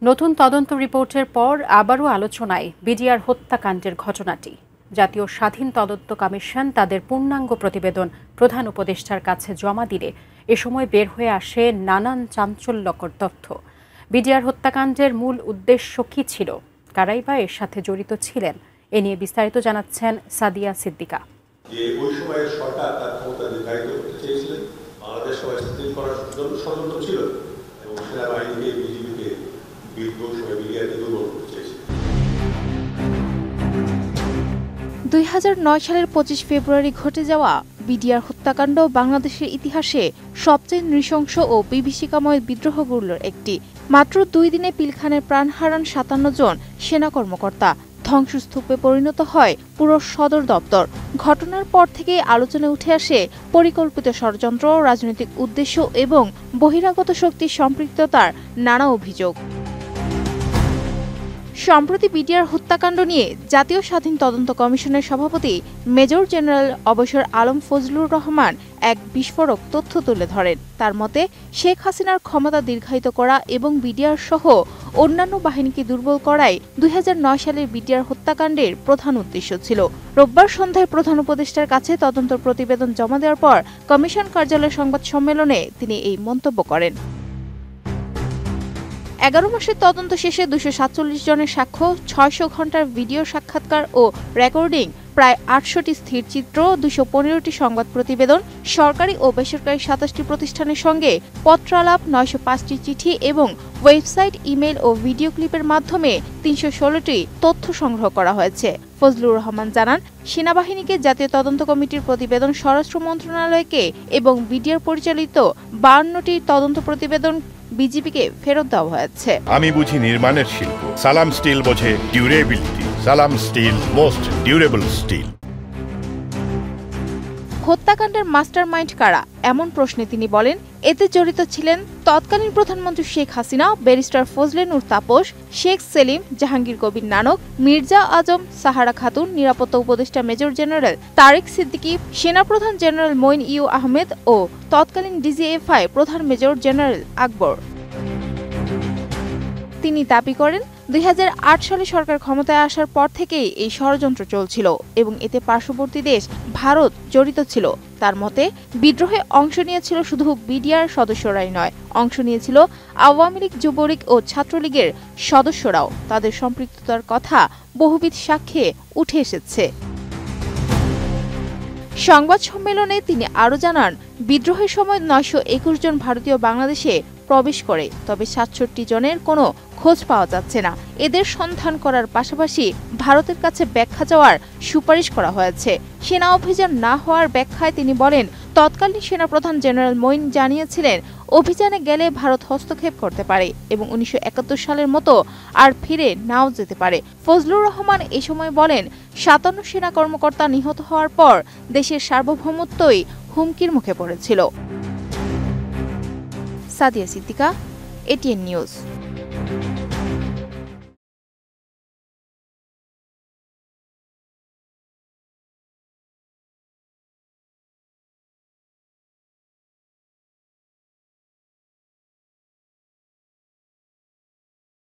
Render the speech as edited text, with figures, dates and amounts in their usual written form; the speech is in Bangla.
নতুন তদন্ত রিপোর্টের পর আবারও আলোচনায় বিডিআর হত্যাকাণ্ডের ঘটনাটি। জাতীয় স্বাধীন তদন্ত কমিশন তাদের পূর্ণাঙ্গ প্রতিবেদন প্রধান উপদেষ্টার কাছে জমা দিলে এ সময় বের হয়ে আসে নানান চাঞ্চল্যকর তথ্য। বিডিআর হত্যাকাণ্ডের মূল উদ্দেশ্য কী ছিল, কারাই বা এর সাথে জড়িত ছিলেন, এ নিয়ে বিস্তারিত জানাচ্ছেন সাদিয়া সিদ্দিকা। ওই সময়ের সরকার তার ক্ষমতা নির্ধারিত করতে চেয়েছিলেন, বাংলাদেশ সবাই স্থির করার জন্য ষড়যন্ত্র ছিল এবং সেনাবাহিনীকে বিজিবিকে বিদ্রোহ সময় বিডিআরকে দুর্বল করতে চেয়েছিলেন। 2009 সালের 25 ফেব্রুয়ারি ঘটে যাওয়া বিডিআর হত্যাকাণ্ড বাংলাদেশের ইতিহাসে সবচেয়ে নৃশংস ও বিভীষিকাময় বিদ্রোহগুলোর একটি। মাত্র 2 দিনে পিলখানায় প্রাণ হারান 57 জন সেনা কর্মকর্তা। ধ্বংসস্তূপে পরিণত হয় পুরো সদর দপ্তর। ঘটনার পর থেকে আলোচনায় উঠে আসে পরিকল্পিত ষড়যন্ত্র, রাজনৈতিক উদ্দেশ্য এবং বহিরাগত শক্তির সম্পৃক্ততার নানা অভিযোগ। সম্প্রতি বিডিআর হত্যাকাণ্ড নিয়ে জাতীয় স্বাধীন তদন্ত কমিশনের সভাপতি মেজর জেনারেল অবসর আলম ফজলুর রহমান এক বিস্ফোরক তথ্য তুলে ধরেন। তার মতে, শেখ হাসিনার ক্ষমতা দীর্ঘায়িত করা এবং বিডিআর সহ অন্যান্য বাহিনীকে দুর্বল করাই 2009 সালের বিডিআর হত্যাকাণ্ডের প্রধান উদ্দেশ্য ছিল। রোববার সন্ধ্যায় প্রধান উপদেষ্টার কাছে তদন্ত প্রতিবেদন জমা দেওয়ার পর কমিশন কার্যালয়ের সংবাদ সম্মেলনে তিনি এই মন্তব্য করেন। 11 মাসের তদন্ত শেষে 247 জনের সাক্ষ্য, 600 ঘণ্টার ভিডিও সাক্ষাৎকার ও রেকর্ডিং, প্রায় 800টি স্থিরচিত্র, 215টি সংবাদ প্রতিবেদন, সরকারি ও বেসরকারি 27টি প্রতিষ্ঠানের সঙ্গে পত্রালাপ, 905টি চিঠি এবং ওয়েবসাইট, ইমেল ও ভিডিও ক্লিপের মাধ্যমে 316টি তথ্য সংগ্রহ করা হয়েছে। ফজলুর রহমান জানান, সেনাবাহিনীকে জাতীয় তদন্ত কমিটির প্রতিবেদন স্বরাষ্ট্র মন্ত্রণালয়কে এবং বিডিআর পরিচালিত 52টি তদন্ত প্রতিবেদন বিজিবিকে ফেরত দেওয়া হয়েছে। আমি বুঝি নির্মাণের শিল্প, সালাম স্টিল বোঝে ডিউরেবিলিটি। সালাম স্টিল, মোস্ট ডিউরেবল স্টিল। হত্যাকাণ্ডের মাস্টারমাইন্ড কারা, এমন প্রশ্নে তিনি বলেন, এতে জড়িত ছিলেন তৎকালীন প্রধানমন্ত্রী শেখ হাসিনা, ব্যারিস্টার ফজলে নূর তাপস, শেখ সেলিম, জাহাঙ্গীর কবির নানক, মির্জা আজম, সাহারা খাতুন, নিরাপত্তা উপদেষ্টা মেজর জেনারেল তারেক সিদ্দিকী, সেনাপ্রধান জেনারেল মঈন ইউ আহমেদ ও তৎকালীন ডিজিএফআই প্রধান মেজর জেনারেল আকবর। তিনি দাবি করেন, 2008 সালে সরকার ক্ষমতায় আসার পর থেকেই এই ষড়যন্ত্র চলছিল এবং এতে পার্শ্ববর্তী দেশ ভারত জড়িত ছিল। তার মতে, বিদ্রোহে অংশ নিয়েছিল শুধু বিডিআর সদস্যরাই নয়, অংশ নিয়েছিল আওয়ামী লীগ, যুবলীগ ও ছাত্রলীগের সদস্যরাও। তাদের সম্পৃক্ততার কথা বহুবিধ সাক্ষ্যে উঠে এসেছে। সংবাদ সম্মেলনে তিনি আরও জানান, বিদ্রোহের সময় 921 জন ভারতীয় বাংলাদেশে প্রবেশ করে, তবে 67 জনের কোনো খোঁজ পাওয়া যাচ্ছে না। এদের সন্ধান করার পাশাপাশি ভারতের কাছে ব্যাখ্যা চাওয়ার সুপারিশ করা হয়েছে। সেনা অভিযান না হওয়ার ব্যাখ্যায় তিনি বলেন, তৎকালীন সেনাপ্রধান জেনারেল মঈন জানিয়েছিলেন, অভিযানে গেলে ভারত হস্তক্ষেপ করতে পারে এবং 1971 সালের মতো আর ফিরে নাও যেতে পারে। ফজলুর রহমান এ সময় বলেন, 57 সেনা কর্মকর্তা নিহত হওয়ার পর দেশের সার্বভৌমত্বই হুমকির মুখে পড়েছিল। Sadia Siddika, ATN news.